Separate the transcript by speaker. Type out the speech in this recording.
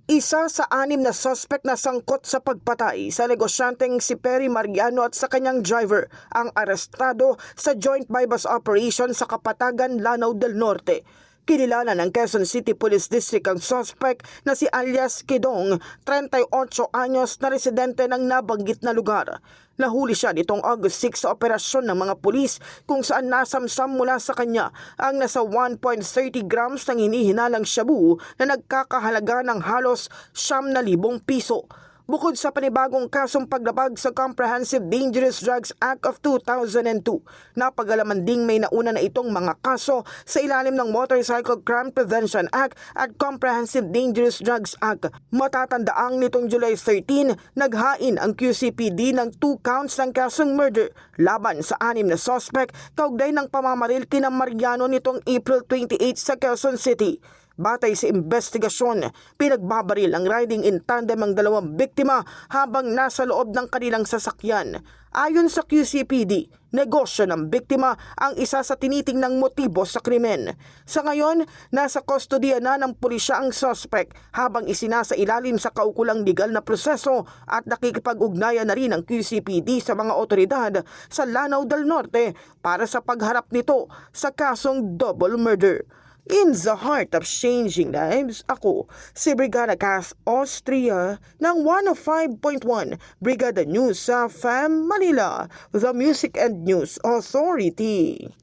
Speaker 1: Isa sa 6 na suspect na sangkot sa pagpatay sa negosyanteng si Perry Mariano at sa kanyang driver ang arestado sa Joint Bypass Operation sa Kapatagan, Lanao del Norte. Kinilala ng Quezon City Police District ang suspect na si alias Kidong, 38 anyos na residente ng nabanggit na lugar. Nahuli siya nitong August 6 sa operasyon ng mga pulis kung saan nasamsam mula sa kanya ang nasa 1.30 grams ng hinihinalang shabu na nagkakahalaga ng halos 9,000 piso. Bukod sa panibagong kasong paglabag sa Comprehensive Dangerous Drugs Act of 2002, napag-alaman ding may nauna na itong mga kaso sa ilalim ng Motorcycle Crime Prevention Act at Comprehensive Dangerous Drugs Act. Matatandaang nitong July 13, naghain ang QCPD ng 2 counts ng kasong murder laban sa 6 na suspect kaugnay ng pamamaril kina Mariano nitong April 28 sa Quezon City. Batay sa investigasyon, pinagbabaril ang riding in tandem ang 2 biktima habang nasa loob ng kanilang sasakyan. Ayon sa QCPD, negosyo ng biktima ang isa sa tinitingnang motibo sa krimen. Sa ngayon, nasa kustodiya na ng pulisya ang suspect habang isinasailalim sa kaukulang legal na proseso at nakikipag-ugnayan na rin ang QCPD sa mga otoridad sa Lanao del Norte para sa pagharap nito sa kasong double murder. In the heart of changing lives, ako si Brigada Cass Austria ng 105.1 Brigada News sa FM Manila, the Music and News Authority.